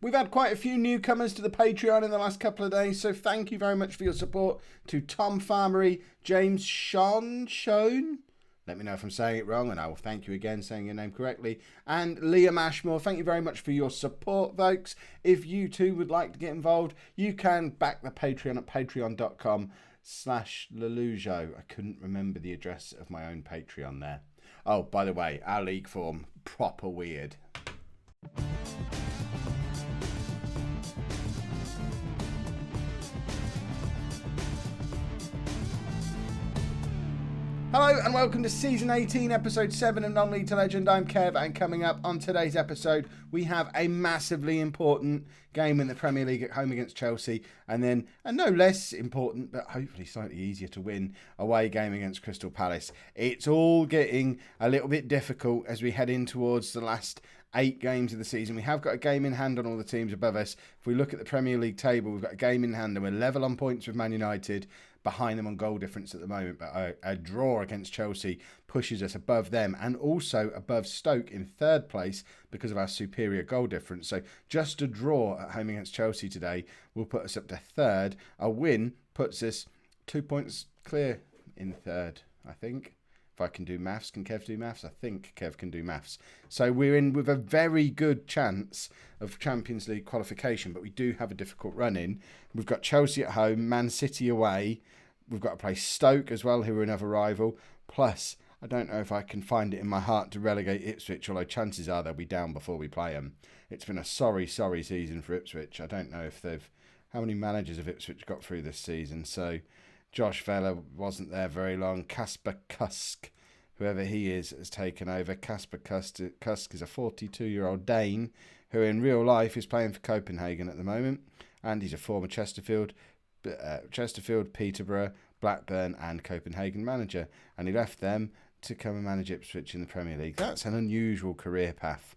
We've had quite a few newcomers to the Patreon in the last couple of days, so thank you very much for your support to Tom Farmery, James Shone. Let me know if I'm saying it wrong, and I will thank you again saying your name correctly. And Liam Ashmore, thank you very much for your support, folks. If you too would like to get involved, you can back the Patreon at patreon.com/Lollujo. I couldn't remember the address of my own Patreon there. Oh, by the way, our league form, proper weird. Hello and welcome to Season 18, Episode 7 of Non-League to Legend. I'm Kev, and coming up on today's episode, we have a massively important game in the Premier League at home against Chelsea, and then a no less important, but hopefully slightly easier to win, away game against Crystal Palace. It's all getting a little bit difficult as we head in towards the last 8 games of the season. We have got a game in hand on all the teams above us. If we look at the Premier League table, we've got a game in hand and we're level on points with Man United, behind them on goal difference at the moment, but a draw against Chelsea pushes us above them and also above Stoke in 3rd place because of our superior goal difference. So just a draw at home against Chelsea today will put us up to 3rd. A win puts us 2 points clear in 3rd, I think. If I can do maths, can Kev do maths? I think Kev can do maths. So we're in with a very good chance of Champions League qualification, but we do have a difficult run in. We've got Chelsea at home, Man City away. We've got to play Stoke as well, who are another rival. Plus, I don't know if I can find it in my heart to relegate Ipswich, although chances are they'll be down before we play them. It's been a sorry season for Ipswich. I don't know if how many managers have Ipswich got through this season. So Josh Vela wasn't there very long. Kasper Kusk, whoever he is, has taken over. Kasper Kusk is a 42-year-old Dane who in real life is playing for Copenhagen at the moment. And he's a former Chesterfield, Peterborough, Blackburn and Copenhagen manager. And he left them to come and manage Ipswich in the Premier League. That's an unusual career path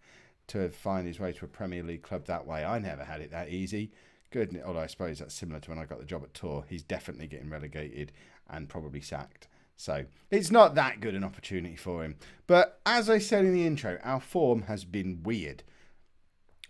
to find his way to a Premier League club that way. I never had it that easy. Good, although I suppose that's similar to when I got the job at Tor. He's definitely getting relegated and probably sacked. So it's not that good an opportunity for him. But as I said in the intro, our form has been weird.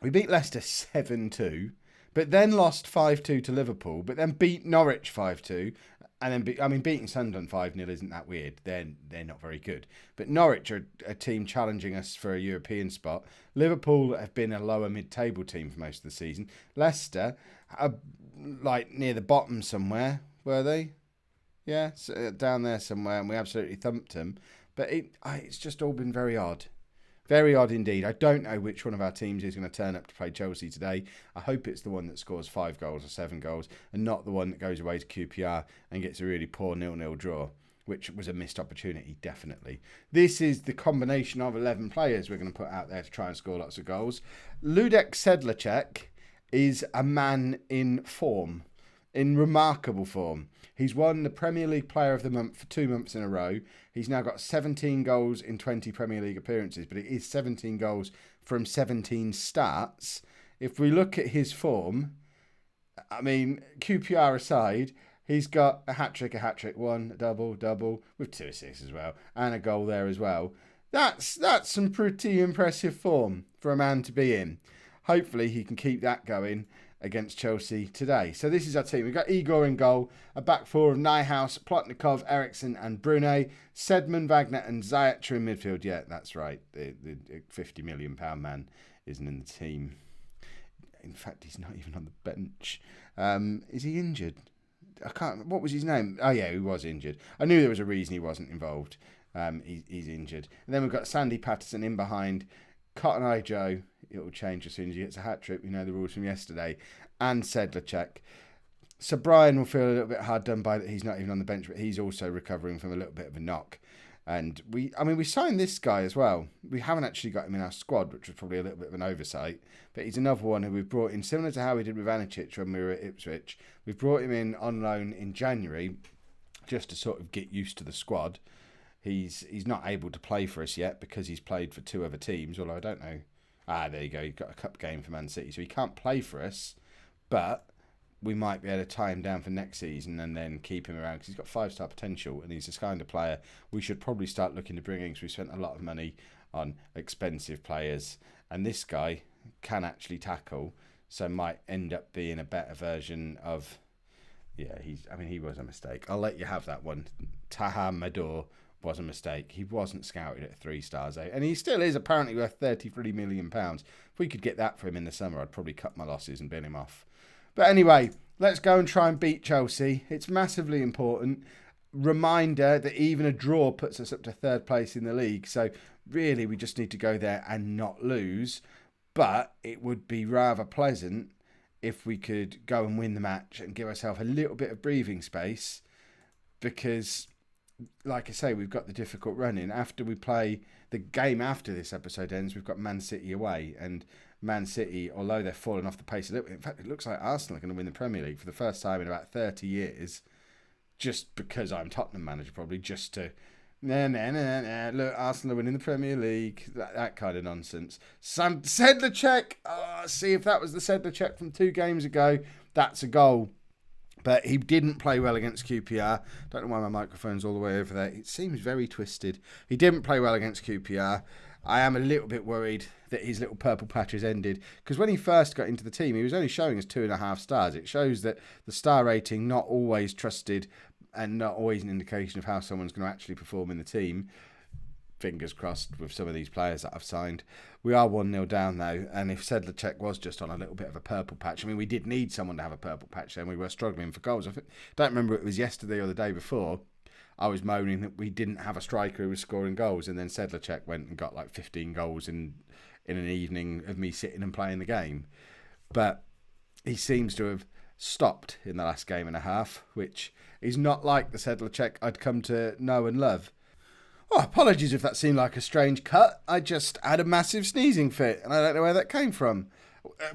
We beat Leicester 7-2, but then lost 5-2 to Liverpool, but then beat Norwich 5-2. And then, beating Sunderland 5-0 isn't that weird. They're not very good. But Norwich are a team challenging us for a European spot. Liverpool have been a lower mid-table team for most of the season. Leicester are like near the bottom somewhere, were they? Yeah, so down there somewhere, and we absolutely thumped them. But it's just all been very odd. Very odd indeed. I don't know which one of our teams is going to turn up to play Chelsea today. I hope it's the one that scores 5 goals or 7 goals and not the one that goes away to QPR and gets a really poor 0-0 draw, which was a missed opportunity, definitely. This is the combination of 11 players we're going to put out there to try and score lots of goals. Ludek Sedlacek is a man in form, in remarkable form. He's won the Premier League Player of the Month for 2 months in a row. He's now got 17 goals in 20 Premier League appearances, but it is 17 goals from 17 starts. If we look at his form, QPR aside, he's got a hat-trick, 1, a double, with 2 assists as well, and a goal there as well. That's some pretty impressive form for a man to be in. Hopefully he can keep that going against Chelsea today. So this is our team. We've got Igor in goal, a back four of Nyhouse, Plotnikov, Eriksson and Brune, Sedman, Wagner and Ziyech in midfield. Yeah, that's right. The £50 million man isn't in the team. In fact, he's not even on the bench. Is he injured? What was his name? Oh yeah, he was injured. I knew there was a reason he wasn't involved. He's injured. And then we've got Sandy Patterson in behind, Cotton Eye Joe. It'll change as soon as he gets a hat-trick. We know the rules from yesterday. And Sedlacek. So Brian will feel a little bit hard done by that he's not even on the bench, but he's also recovering from a little bit of a knock. And we signed this guy as well. We haven't actually got him in our squad, which was probably a little bit of an oversight. But he's another one who we've brought in, similar to how we did with Anicic when we were at Ipswich. We've brought him in on loan in January just to sort of get used to the squad. He's not able to play for us yet because he's played for 2 other teams, although I don't know. There you go. He's got a cup game for Man City. So he can't play for us, but we might be able to tie him down for next season and then keep him around because he's got 5-star potential and he's this kind of player we should probably start looking to bring in because we spent a lot of money on expensive players. And this guy can actually tackle. So might end up being a better version of... Yeah, he was a mistake. I'll let you have that one. Taha Mador was a mistake. He wasn't scouted at 3 stars, and he still is apparently worth £33 million. If we could get that for him in the summer, I'd probably cut my losses and bin him off. But anyway, let's go and try and beat Chelsea. It's massively important. Reminder that even a draw puts us up to 3rd place in the league. So really, we just need to go there and not lose. But it would be rather pleasant if we could go and win the match and give ourselves a little bit of breathing space, because, like I say, we've got the difficult run in. After we play the game after this episode ends, we've got Man City away, and Man City, although they're falling off the pace a little bit, in fact, it looks like Arsenal are going to win the Premier League for the first time in about 30 years, just because I'm Tottenham manager, probably, just to... Look, Arsenal are winning the Premier League. That kind of nonsense. Sedlacek. See if that was the Sedlacek from 2 games ago. That's a goal. But he didn't play well against QPR. Don't know why my microphone's all the way over there. It seems very twisted. He didn't play well against QPR. I am a little bit worried that his little purple patch has ended, because when he first got into the team, he was only showing us 2.5 stars. It shows that the star rating, not always trusted and not always an indication of how someone's going to actually perform in the team. Fingers crossed with some of these players that I've signed. We are 1-0 down though, and if Sedlacek was just on a little bit of a purple patch, I mean, we did need someone to have a purple patch then. We were struggling for goals. Don't remember if it was yesterday or the day before, I was moaning that we didn't have a striker who was scoring goals, and then Sedlacek went and got like 15 goals in an evening of me sitting and playing the game. But he seems to have stopped in the last game and a half, which is not like the Sedlacek I'd come to know and love. Oh, apologies if that seemed like a strange cut. I just had a massive sneezing fit, and I don't know where that came from.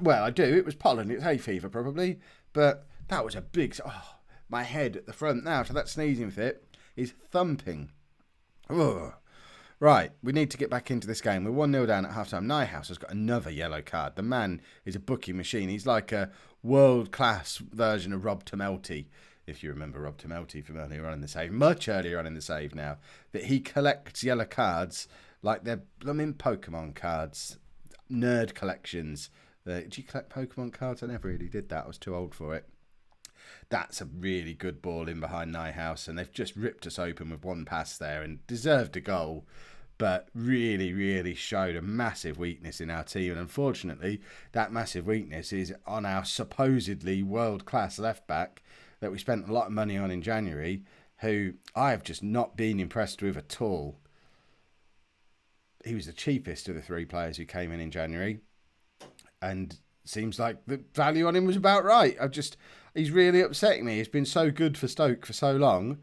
Well, I do. It was pollen. It's hay fever, probably. But that was a big... Oh, my head at the front now, so that sneezing fit is thumping. Oh. Right, we need to get back into this game. We're 1-0 down at half-time. Nyhouse has got another yellow card. The man is a booking machine. He's like a world-class version of Rob Tomelty, if you remember Rob Tomelty from earlier on in the save, much earlier on in the save now, that he collects yellow cards like they're blooming Pokemon cards. Nerd collections. Did you collect Pokemon cards? I never really did that. I was too old for it. That's a really good ball in behind Nyhouse, and they've just ripped us open with one pass there and deserved a goal, but really, really showed a massive weakness in our team. And unfortunately, that massive weakness is on our supposedly world-class left-back that we spent a lot of money on in January, who I have just not been impressed with at all. He was the cheapest of the 3 players who came in January, and seems like the value on him was about right. He's really upsetting me. He's been so good for Stoke for so long.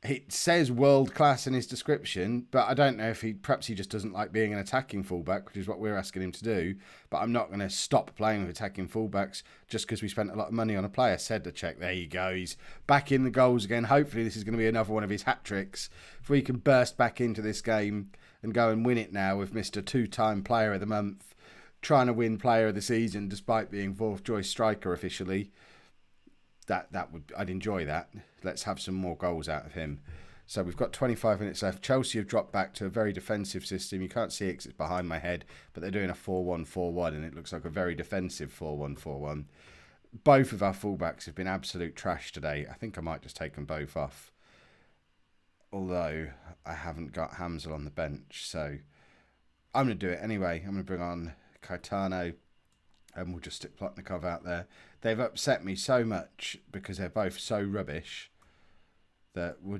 It says world class in his description, but I don't know if perhaps he just doesn't like being an attacking fullback, which is what we're asking him to do. But I'm not going to stop playing with attacking fullbacks just because we spent a lot of money on a player. Sedlacek, there you go. He's back in the goals again. Hopefully this is going to be another one of his hat tricks. If we can burst back into this game and go and win it now with Mr. 2-time player of the month, trying to win player of the season despite being 4th choice striker officially, I'd enjoy that. Let's have some more goals out of him. So we've got 25 minutes left. Chelsea have dropped back to a very defensive system. You can't see it because it's behind my head, but they're doing a 4-1-4-1, and it looks like a very defensive 4-1-4-1. Both of our fullbacks have been absolute trash today. I think I might just take them both off. Although I haven't got Hamza on the bench, so I'm going to do it anyway. I'm going to bring on Caetano, and we'll just stick Plotnikov out there. They've upset me so much because they're both so rubbish that we'll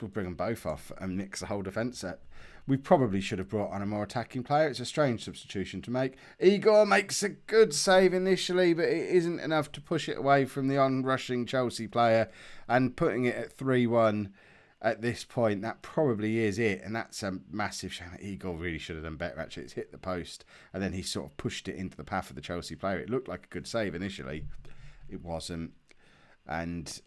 bring them both off and mix the whole defence up. We probably should have brought on a more attacking player. It's a strange substitution to make. Igor makes a good save initially, but it isn't enough to push it away from the on-rushing Chelsea player, and putting it at 3-1 at this point, that probably is it, and that's a massive shame. Igor really should have done better, actually. It's hit the post, and then he sort of pushed it into the path of the Chelsea player. It looked like a good save initially. It wasn't. And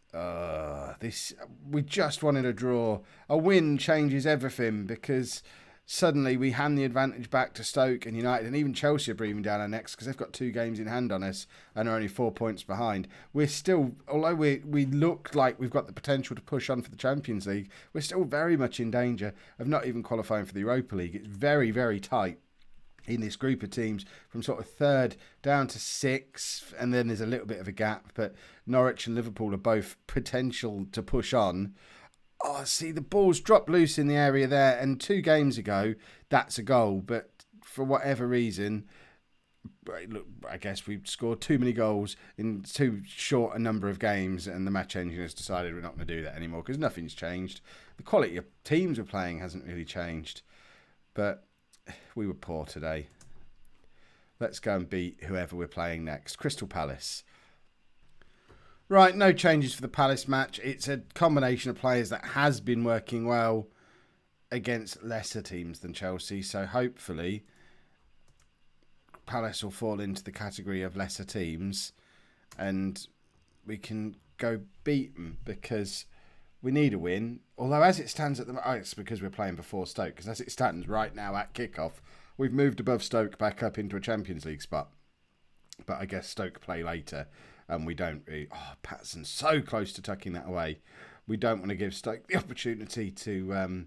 we just wanted a draw. A win changes everything, because suddenly we hand the advantage back to Stoke and United, and even Chelsea are breathing down our necks because they've got 2 games in hand on us and are only 4 points behind. We're still, although we look like we've got the potential to push on for the Champions League, we're still very much in danger of not even qualifying for the Europa League. It's very, very tight. in this group of teams from sort of third down to sixth, and then there's a little bit of a gap, but Norwich and Liverpool are both potential to push on. Oh, see, the ball's dropped loose in the area there, and 2 games ago, that's a goal, but for whatever reason, look, I guess we've scored too many goals in too short a number of games, and the match engine has decided we're not going to do that anymore because nothing's changed. The quality of teams we're playing hasn't really changed, but we were poor today. Let's go and beat whoever we're playing next. Crystal Palace. Right, no changes for the Palace match. It's a combination of players that has been working well against lesser teams than Chelsea. So hopefully Palace will fall into the category of lesser teams and we can go beat them because we need a win. Although as it stands at the moment, it's because we're playing before Stoke, because as it stands right now at kickoff, we've moved above Stoke back up into a Champions League spot. But I guess Stoke play later and we don't really... Oh, Patterson's so close to tucking that away. We don't want to give Stoke the opportunity to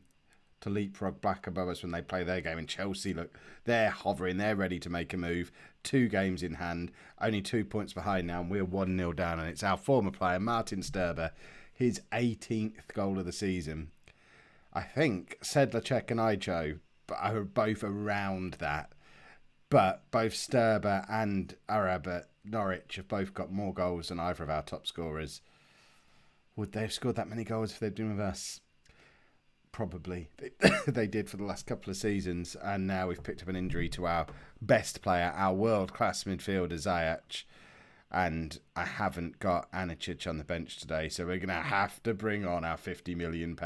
leapfrog back above us when they play their game. And Chelsea, look, they're hovering, they're ready to make a move. 2 games in hand, only 2 points behind now, and we're 1-0 down. And it's our former player, Martin Sturber, his 18th goal of the season. I think Sedlacek and Ijo are both around that. But both Sturber and Arab at Norwich have both got more goals than either of our top scorers. Would they have scored that many goals if they'd been with us? Probably. They did for the last couple of seasons, and now we've picked up an injury to our best player, our world-class midfielder, Ziyech. And I haven't got Anicic on the bench today, so we're going to have to bring on our £50 million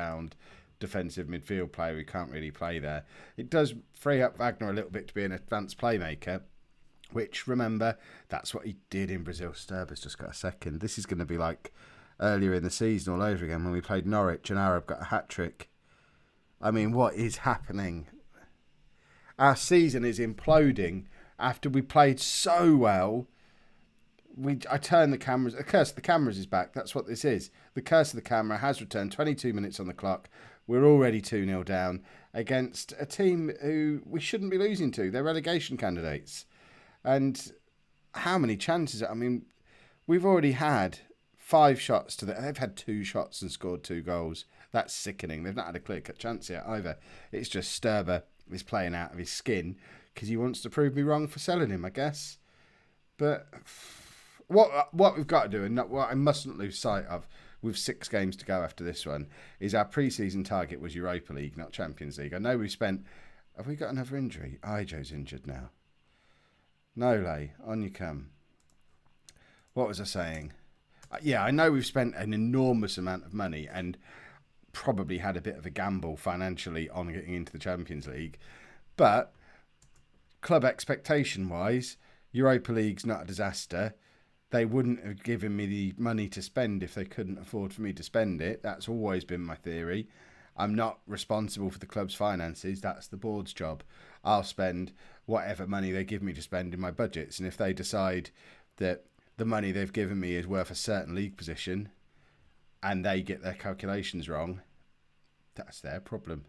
defensive midfield player who can't really play there. It does free up Wagner a little bit to be an advanced playmaker, which, remember, that's what he did in Brazil. Sturber's just got a second. This is going to be like earlier in the season all over again when we played Norwich and Arab got a hat-trick. I mean, what is happening? Our season is imploding after we played so well. I turned the cameras. The curse of the cameras is back. That's what this is. The curse of the camera has returned. 22 minutes on the clock. We're already 2-0 down against a team who we shouldn't be losing to. They're relegation candidates. And how many chances? I mean, we've already had 5 shots to they've had 2 shots and scored 2 goals. That's sickening. They've not had a clear-cut chance yet either. It's just Sturber is playing out of his skin because he wants to prove me wrong for selling him, I guess. But what we've got to do, and what I mustn't lose sight of, with 6 games to go after this one, is our pre-season target was Europa League, not Champions League. I know we've spent... Have we got another injury? Ijo's injured now. Nole, on you come. What was I saying? Yeah, I know we've spent an enormous amount of money and probably had a bit of a gamble financially on getting into the Champions League. But club expectation-wise, Europa League's not a disaster. They wouldn't have given me the money to spend if they couldn't afford for me to spend it. That's always been my theory. I'm not responsible for the club's finances. That's the board's job. I'll spend whatever money they give me to spend in my budgets. And if they decide that the money they've given me is worth a certain league position and they get their calculations wrong, that's their problem.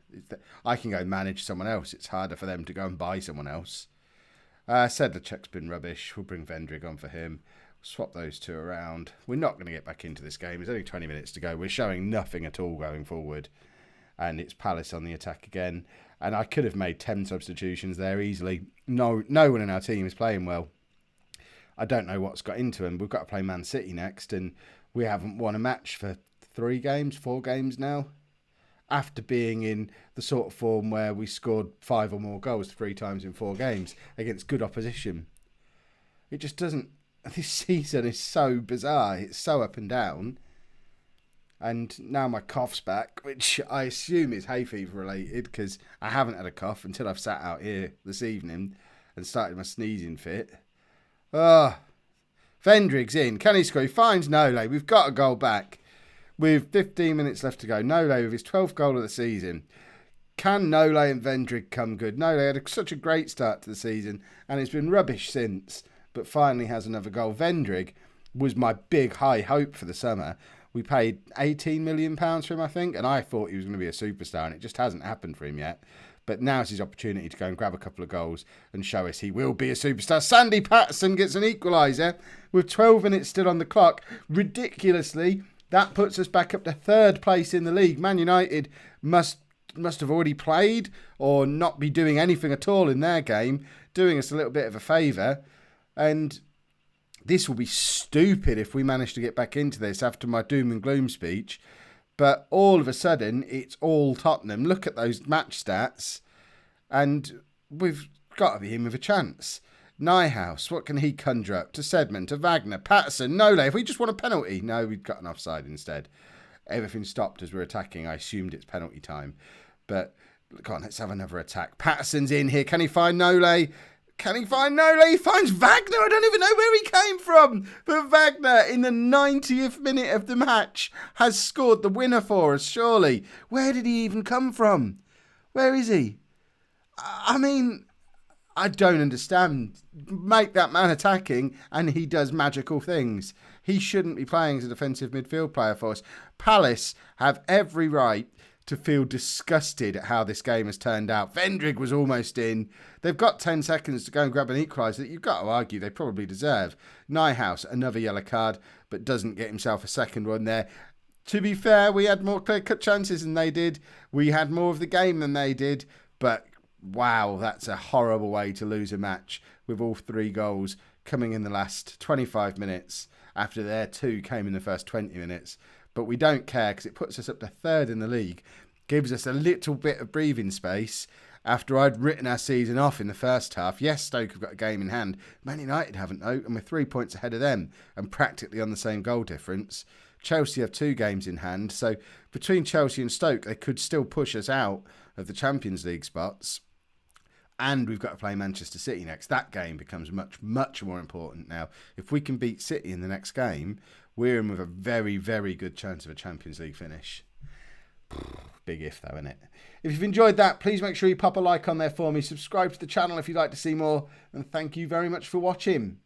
I can go manage someone else. It's harder for them to go and buy someone else. Sedlacek's been rubbish. We'll bring Vendrick on for him. Swap those 2 around. We're not going to get back into this game. There's only 20 minutes to go. We're showing nothing at all going forward. And it's Palace on the attack again. And I could have made 10 substitutions there easily. No one in our team is playing well. I don't know what's got into them. We've got to play Man City next, and we haven't won a match for 4 games now. After being in the sort of form where we scored 5 or more goals 3 times in 4 games against good opposition. It just doesn't... This season is so bizarre. It's so up and down. And now my cough's back, which I assume is hay fever related because I haven't had a cough until I've sat out here this evening and started my sneezing fit. Vendrick's in. Can he score? He finds Nole. We've got a goal back with 15 minutes left to go. Nole with his 12th goal of the season. Can Nole and Vendrick come good? Nole had such a great start to the season and it's been rubbish since, but finally has another goal. Vendrick was my big high hope for the summer. We paid £18 million for him, I think, and I thought he was going to be a superstar, and it just hasn't happened for him yet. But now's his opportunity to go and grab a couple of goals and show us he will be a superstar. Sandy Patterson gets an equaliser with 12 minutes still on the clock. Ridiculously, that puts us back up to third place in the league. Man United must have already played or not be doing anything at all in their game, doing us a little bit of a favour. And this will be stupid if we manage to get back into this after my doom and gloom speech. But all of a sudden, it's all Tottenham. Look at those match stats. And we've got to be in with a chance. Nyhouse, what can he conjure up? To Sedman, to Wagner, Patterson, Nole. If we just want a penalty. No, we've got an offside instead. Everything stopped as we're attacking. I assumed it's penalty time. But, come on, let's have another attack. Patterson's in here. Can he find Nole? Can he find Nole? He finds Wagner. I don't even know where he came from. But Wagner, in the 90th minute of the match, has scored the winner for us, surely. Where did he even come from? Where is he? I mean, I don't understand. Make that man attacking and he does magical things. He shouldn't be playing as a defensive midfield player for us. Palace have every right to feel disgusted at how this game has turned out. Vendrig was almost in. They've got 10 seconds to go and grab an equaliser that you've got to argue they probably deserve. Nyhouse, another yellow card, but doesn't get himself a second one there. To be fair, we had more clear-cut chances than they did. We had more of the game than they did. But, wow, that's a horrible way to lose a match with all 3 goals coming in the last 25 minutes after their 2 came in the first 20 minutes. But we don't care because it puts us up to third in the league, gives us a little bit of breathing space after I'd written our season off in the first half. Yes, Stoke have got a game in hand. Man United haven't though, and we're 3 points ahead of them and practically on the same goal difference. Chelsea have 2 games in hand, so between Chelsea and Stoke, they could still push us out of the Champions League spots. And we've got to play Manchester City next. That game becomes much, much more important now. If we can beat City in the next game, we're in with a very, very good chance of a Champions League finish. Big if though, isn't it? If you've enjoyed that, please make sure you pop a like on there for me. Subscribe to the channel if you'd like to see more. And thank you very much for watching.